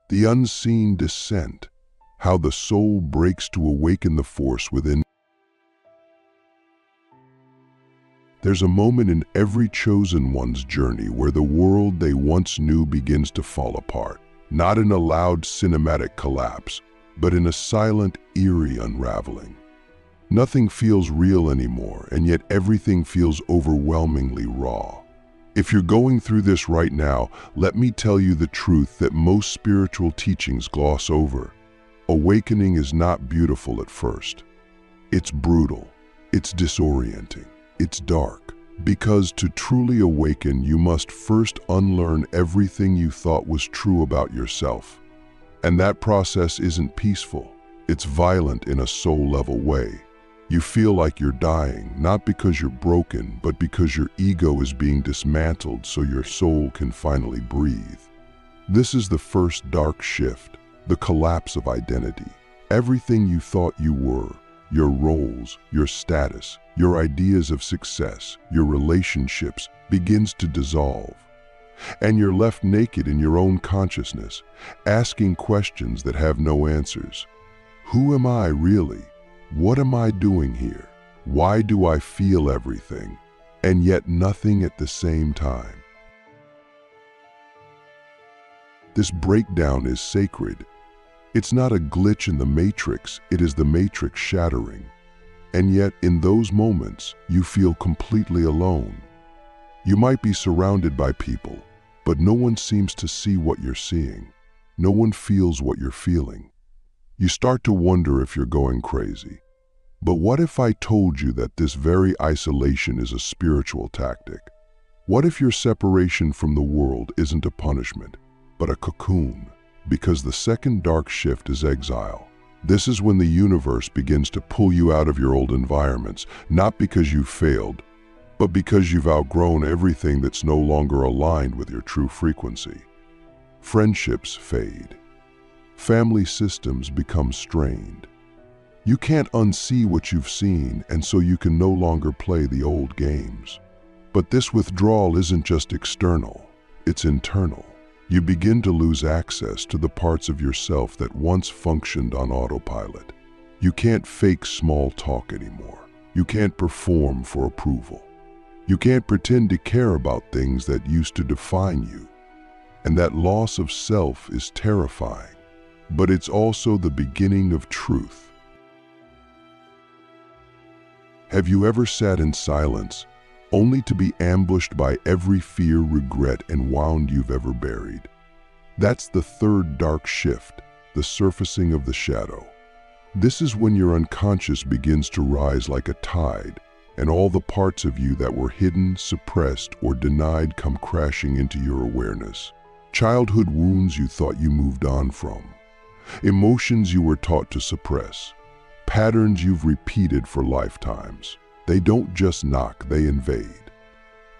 The unseen descent, how the soul breaks to awaken the force within. There's a moment in every chosen one's journey where the world they once knew begins to fall apart, not in a loud cinematic collapse, but in a silent, eerie unraveling. Nothing feels real anymore, and yet everything feels overwhelmingly raw. If you're going through this right now, let me tell you the truth that most spiritual teachings gloss over. Awakening is not beautiful at first. It's brutal. It's disorienting. It's dark. Because to truly awaken, you must first unlearn everything you thought was true about yourself. And that process isn't peaceful. It's violent in a soul-level way. You feel like you're dying, not because you're broken, but because your ego is being dismantled so your soul can finally breathe. This is the first dark shift, the collapse of identity. Everything you thought you were, your roles, your status, your ideas of success, your relationships, begins to dissolve. And you're left naked in your own consciousness, asking questions that have no answers. Who am I really? What am I doing here? Why do I feel everything, and yet nothing at the same time? This breakdown is sacred. It's not a glitch in the matrix, it is the matrix shattering. And yet, in those moments, you feel completely alone. You might be surrounded by people, but no one seems to see what you're seeing. No one feels what you're feeling. You start to wonder if you're going crazy. But what if I told you that this very isolation is a spiritual tactic? What if your separation from the world isn't a punishment, but a cocoon? Because the second dark shift is exile. This is when the universe begins to pull you out of your old environments, not because you failed, but because you've outgrown everything that's no longer aligned with your true frequency. Friendships fade. Family systems become strained. You can't unsee what you've seen, and so you can no longer play the old games. But this withdrawal isn't just external, it's internal. You begin to lose access to the parts of yourself that once functioned on autopilot. You can't fake small talk anymore. You can't perform for approval. You can't pretend to care about things that used to define you. And that loss of self is terrifying, but it's also the beginning of truth. Have you ever sat in silence, only to be ambushed by every fear, regret, and wound you've ever buried? That's the third dark shift, the surfacing of the shadow. This is when your unconscious begins to rise like a tide, and all the parts of you that were hidden, suppressed, or denied come crashing into your awareness. Childhood wounds you thought you moved on from. Emotions you were taught to suppress. Patterns you've repeated for lifetimes. They don't just knock, they invade.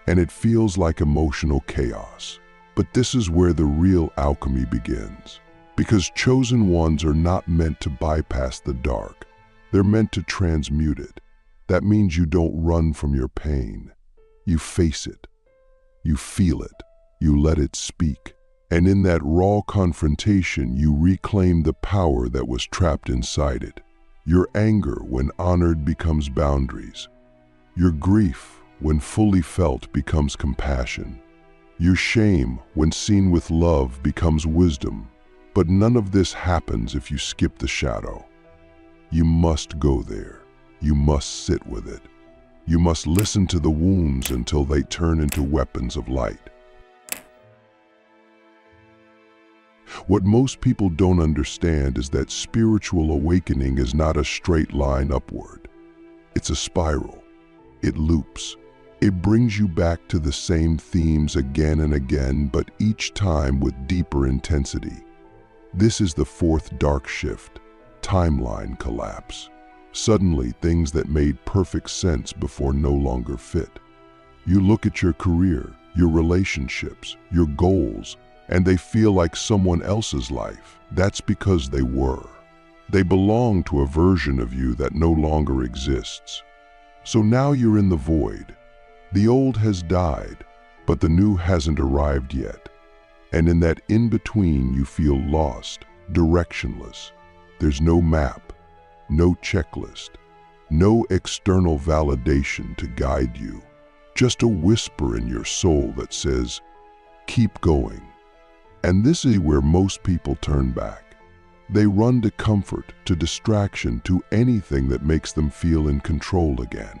And it feels like emotional chaos. But this is where the real alchemy begins. Because chosen ones are not meant to bypass the dark. They're meant to transmute it. That means you don't run from your pain. You face it. You feel it. You let it speak. And in that raw confrontation, you reclaim the power that was trapped inside it. Your anger, when honored, becomes boundaries. Your grief, when fully felt, becomes compassion. Your shame, when seen with love, becomes wisdom. But none of this happens if you skip the shadow. You must go there. You must sit with it. You must listen to the wounds until they turn into weapons of light. What most people don't understand is that spiritual awakening is not a straight line upward. It's a spiral. It loops. It brings you back to the same themes again and again, but each time with deeper intensity. This is the fourth dark shift, timeline collapse. Suddenly, things that made perfect sense before no longer fit. You look at your career, your relationships, your goals, and they feel like someone else's life. That's because they were. They belong to a version of you that no longer exists. So now you're in the void. The old has died, but the new hasn't arrived yet. And in that in-between, you feel lost, directionless. There's no map, no checklist, no external validation to guide you. Just a whisper in your soul that says, keep going. And this is where most people turn back. They run to comfort, to distraction, to anything that makes them feel in control again.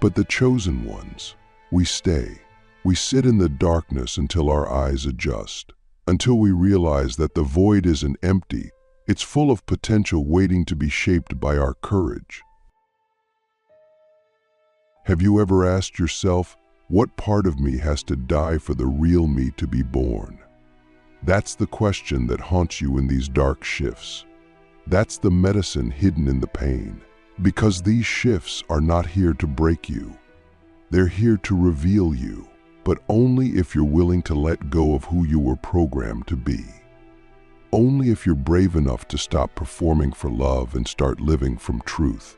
But the chosen ones, we stay. We sit in the darkness until our eyes adjust, until we realize that the void isn't empty, it's full of potential waiting to be shaped by our courage. Have you ever asked yourself, what part of me has to die for the real me to be born? That's the question that haunts you in these dark shifts. That's the medicine hidden in the pain. Because these shifts are not here to break you. They're here to reveal you, but only if you're willing to let go of who you were programmed to be. Only if you're brave enough to stop performing for love and start living from truth.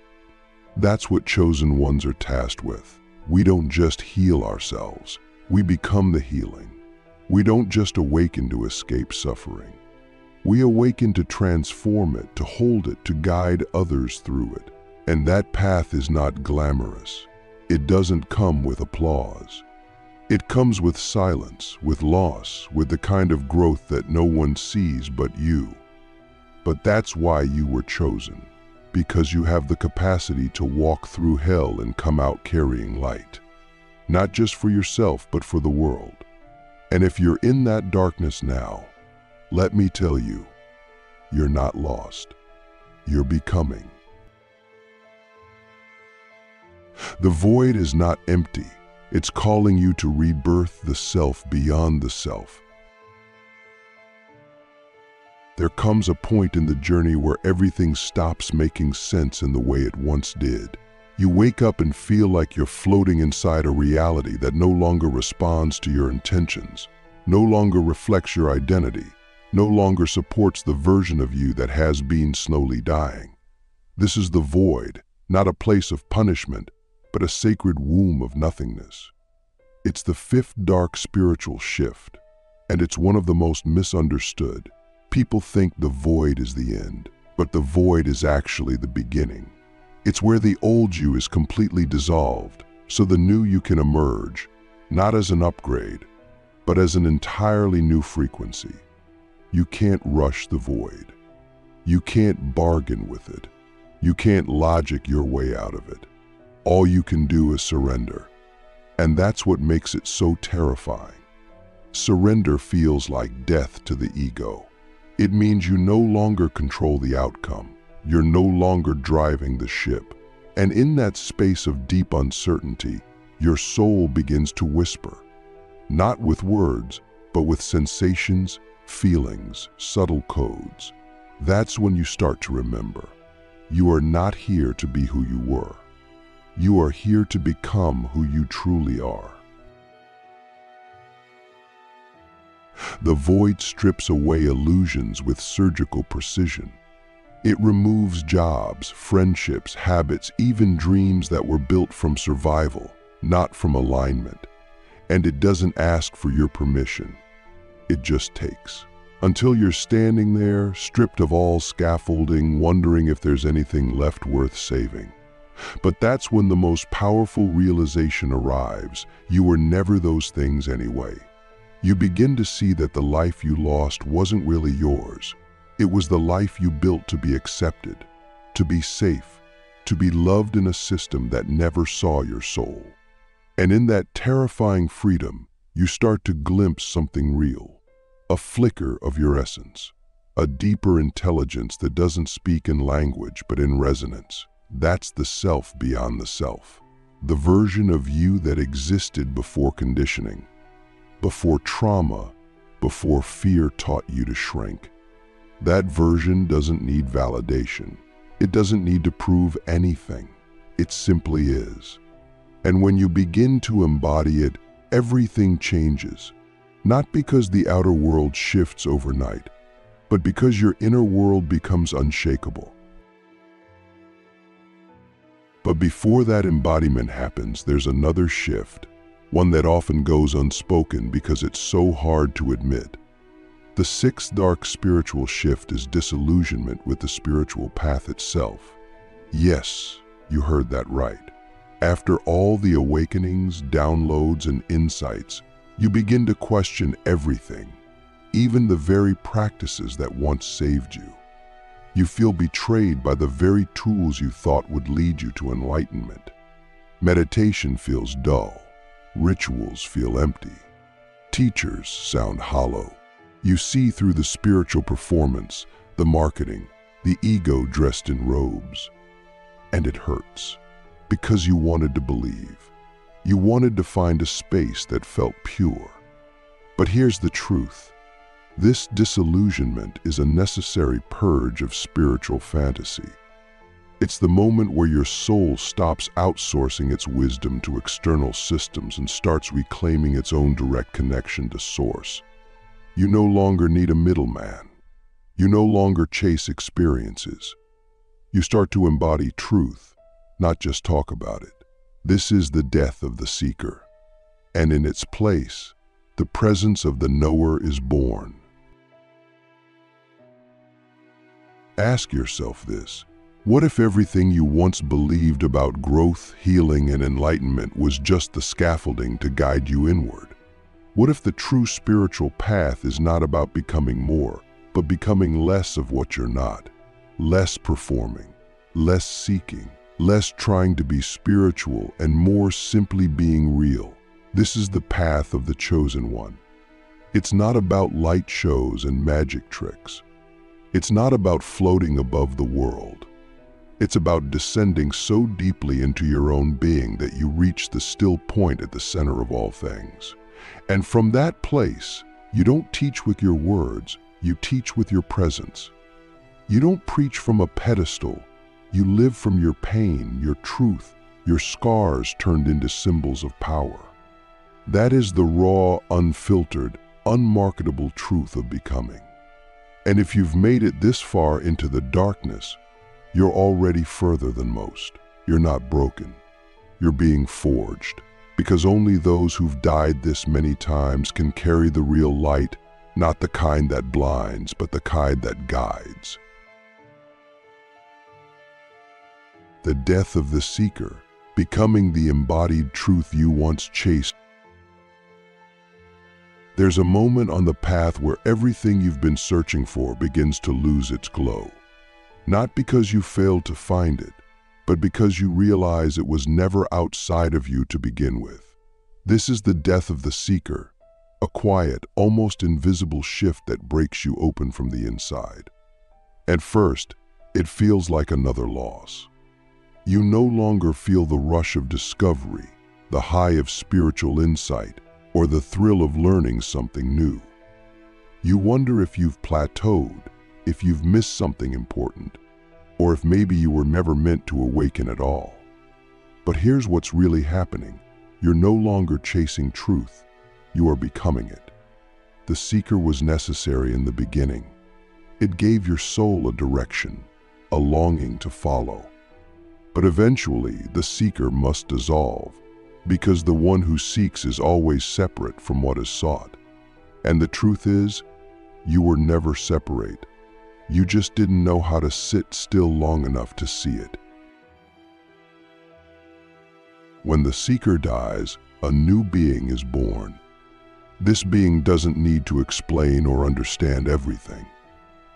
That's what chosen ones are tasked with. We don't just heal ourselves, we become the healing. We don't just awaken to escape suffering. We awaken to transform it, to hold it, to guide others through it. And that path is not glamorous. It doesn't come with applause. It comes with silence, with loss, with the kind of growth that no one sees but you. But that's why you were chosen, because you have the capacity to walk through hell and come out carrying light. Not just for yourself, but for the world. And if you're in that darkness now, let me tell you, you're not lost. You're becoming. The void is not empty. It's calling you to rebirth the self beyond the self. There comes a point in the journey where everything stops making sense in the way it once did. You wake up and feel like you're floating inside a reality that no longer responds to your intentions, no longer reflects your identity, no longer supports the version of you that has been slowly dying. This is the void, not a place of punishment, but a sacred womb of nothingness. It's the fifth dark spiritual shift, and it's one of the most misunderstood. People think the void is the end, but the void is actually the beginning. It's where the old you is completely dissolved, so the new you can emerge, not as an upgrade, but as an entirely new frequency. You can't rush the void. You can't bargain with it. You can't logic your way out of it. All you can do is surrender. And that's what makes it so terrifying. Surrender feels like death to the ego. It means you no longer control the outcome. You're no longer driving the ship. And in that space of deep uncertainty, your soul begins to whisper. Not with words, but with sensations, feelings, subtle codes. That's when you start to remember. You are not here to be who you were. You are here to become who you truly are. The void strips away illusions with surgical precision. It removes jobs, friendships, habits, even dreams that were built from survival, not from alignment. And it doesn't ask for your permission. It just takes. Until you're standing there, stripped of all scaffolding, wondering if there's anything left worth saving. But that's when the most powerful realization arrives. You were never those things anyway. You begin to see that the life you lost wasn't really yours. It was the life you built to be accepted, to be safe, to be loved in a system that never saw your soul. And in that terrifying freedom, you start to glimpse something real, a flicker of your essence, a deeper intelligence that doesn't speak in language but in resonance. That's the self beyond the self, the version of you that existed before conditioning, before trauma, before fear taught you to shrink. That version doesn't need validation. It doesn't need to prove anything. It simply is. And when you begin to embody it, everything changes. Not because the outer world shifts overnight, but because your inner world becomes unshakable. But before that embodiment happens, there's another shift, one that often goes unspoken because it's so hard to admit. The sixth dark spiritual shift is disillusionment with the spiritual path itself. Yes, you heard that right. After all the awakenings, downloads, and insights, you begin to question everything, even the very practices that once saved you. You feel betrayed by the very tools you thought would lead you to enlightenment. Meditation feels dull. Rituals feel empty. Teachers sound hollow. You see through the spiritual performance, the marketing, the ego dressed in robes. And it hurts, because you wanted to believe. You wanted to find a space that felt pure. But here's the truth. This disillusionment is a necessary purge of spiritual fantasy. It's the moment where your soul stops outsourcing its wisdom to external systems and starts reclaiming its own direct connection to Source. You no longer need a middleman. You no longer chase experiences. You start to embody truth, not just talk about it. This is the death of the seeker. And in its place, the presence of the knower is born. Ask yourself this. What if everything you once believed about growth, healing, and enlightenment was just the scaffolding to guide you inward? What if the true spiritual path is not about becoming more, but becoming less of what you're not? Less performing, less seeking, less trying to be spiritual, and more simply being real. This is the path of the chosen one. It's not about light shows and magic tricks. It's not about floating above the world. It's about descending so deeply into your own being that you reach the still point at the center of all things. And from that place, you don't teach with your words, you teach with your presence. You don't preach from a pedestal, you live from your pain, your truth, your scars turned into symbols of power. That is the raw, unfiltered, unmarketable truth of becoming. And if you've made it this far into the darkness, you're already further than most. You're not broken. You're being forged. Because only those who've died this many times can carry the real light, not the kind that blinds, but the kind that guides. The death of the seeker, becoming the embodied truth you once chased. There's a moment on the path where everything you've been searching for begins to lose its glow. Not because you failed to find it, but because you realize it was never outside of you to begin with. This is the death of the seeker, a quiet, almost invisible shift that breaks you open from the inside. At first, it feels like another loss. You no longer feel the rush of discovery, the high of spiritual insight, or the thrill of learning something new. You wonder if you've plateaued, if you've missed something important, or if maybe you were never meant to awaken at all. But here's what's really happening. You're no longer chasing truth, you are becoming it. The seeker was necessary in the beginning. It gave your soul a direction, a longing to follow. But eventually, the seeker must dissolve, because the one who seeks is always separate from what is sought. And the truth is, you were never separate. You just didn't know how to sit still long enough to see it. When the seeker dies, a new being is born. This being doesn't need to explain or understand everything.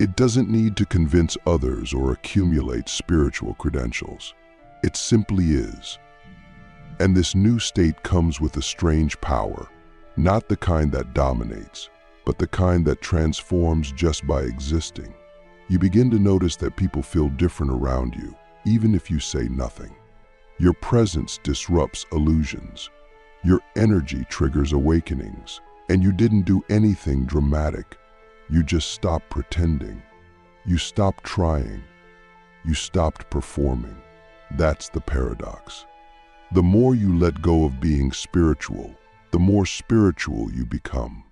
It doesn't need to convince others or accumulate spiritual credentials. It simply is. And this new state comes with a strange power, not the kind that dominates, but the kind that transforms just by existing. You begin to notice that people feel different around you, even if you say nothing. Your presence disrupts illusions. Your energy triggers awakenings. And you didn't do anything dramatic. You just stopped pretending. You stopped trying. You stopped performing. That's the paradox. The more you let go of being spiritual, the more spiritual you become.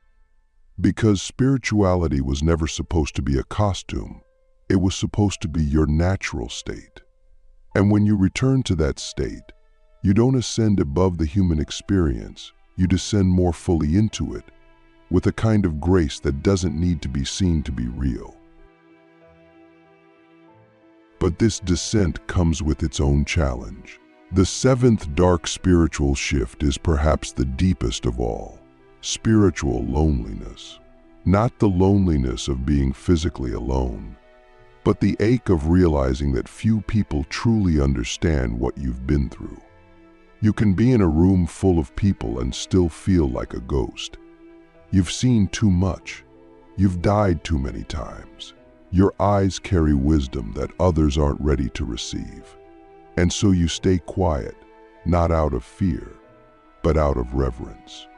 Because spirituality was never supposed to be a costume, it was supposed to be your natural state. And when you return to that state, you don't ascend above the human experience, you descend more fully into it, with a kind of grace that doesn't need to be seen to be real. But this descent comes with its own challenge. The seventh dark spiritual shift is perhaps the deepest of all: spiritual loneliness. Not the loneliness of being physically alone, but the ache of realizing that few people truly understand what you've been through. You can be in a room full of people and still feel like a ghost. You've seen too much. You've died too many times. Your eyes carry wisdom that others aren't ready to receive. And so you stay quiet, not out of fear, but out of reverence.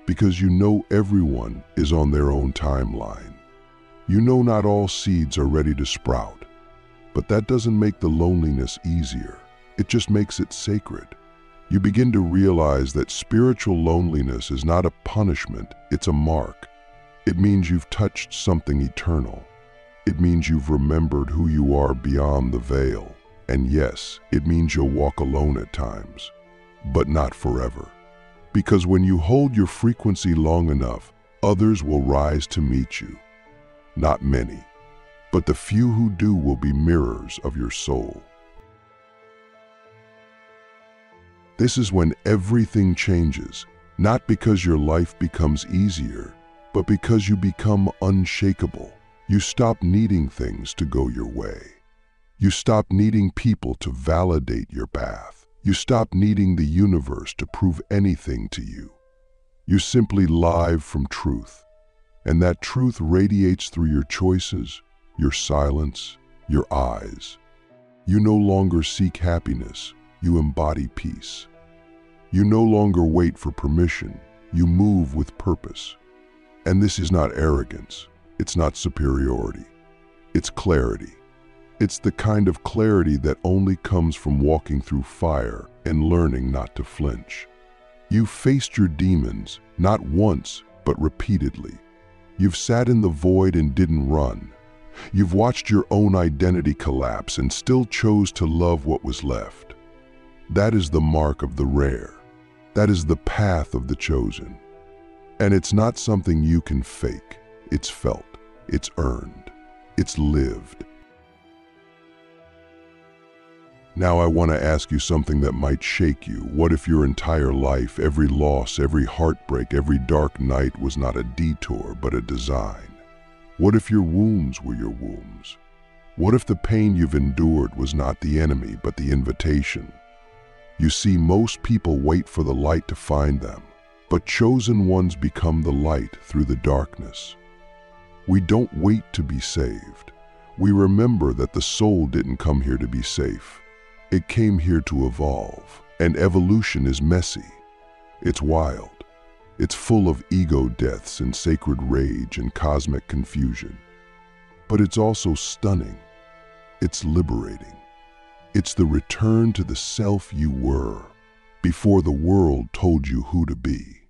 Because you know everyone is on their own timeline. You know not all seeds are ready to sprout. But that doesn't make the loneliness easier. It just makes it sacred. You begin to realize that spiritual loneliness is not a punishment, it's a mark. It means you've touched something eternal. It means you've remembered who you are beyond the veil. And yes, it means you'll walk alone at times, but not forever. Because when you hold your frequency long enough, others will rise to meet you. Not many, but the few who do will be mirrors of your soul. This is when everything changes, not because your life becomes easier, but because you become unshakable. You stop needing things to go your way. You stop needing people to validate your path. You stop needing the universe to prove anything to you. You simply live from truth, and that truth radiates through your choices, your silence, your eyes. You no longer seek happiness, you embody peace. You no longer wait for permission, you move with purpose. And this is not arrogance, it's not superiority, it's clarity. It's the kind of clarity that only comes from walking through fire and learning not to flinch. You've faced your demons, not once, but repeatedly. You've sat in the void and didn't run. You've watched your own identity collapse and still chose to love what was left. That is the mark of the rare. That is the path of the chosen. And it's not something you can fake. It's felt, it's earned, it's lived. Now I want to ask you something that might shake you. What if your entire life, every loss, every heartbreak, every dark night was not a detour, but a design? What if your wounds were your wombs? What if the pain you've endured was not the enemy, but the invitation? You see, most people wait for the light to find them, but chosen ones become the light through the darkness. We don't wait to be saved. We remember that the soul didn't come here to be safe. It came here to evolve, and evolution is messy. It's wild. It's full of ego deaths and sacred rage and cosmic confusion. But it's also stunning. It's liberating. It's the return to the self you were before the world told you who to be.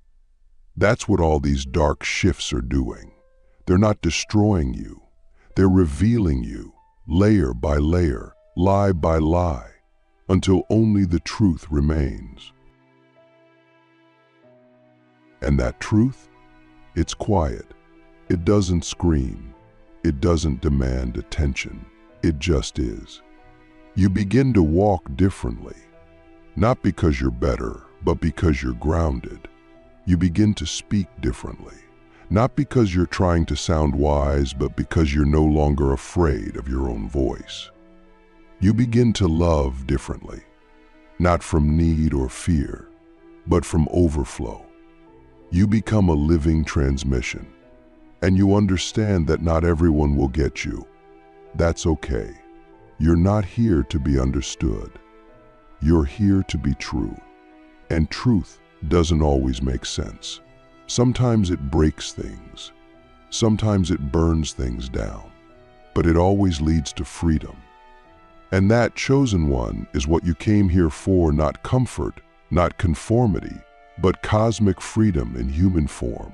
That's what all these dark shifts are doing. They're not destroying you. They're revealing you, layer by layer, lie by lie, until only the truth remains. And that truth? It's quiet. It doesn't scream. It doesn't demand attention. It just is. You begin to walk differently, not because you're better, but because you're grounded. You begin to speak differently, not because you're trying to sound wise, but because you're no longer afraid of your own voice. You begin to love differently, not from need or fear, but from overflow. You become a living transmission, and you understand that not everyone will get you. That's okay. You're not here to be understood. You're here to be true. And truth doesn't always make sense. Sometimes it breaks things. Sometimes it burns things down. But it always leads to freedom. And that chosen one is what you came here for, not comfort, not conformity, but cosmic freedom in human form.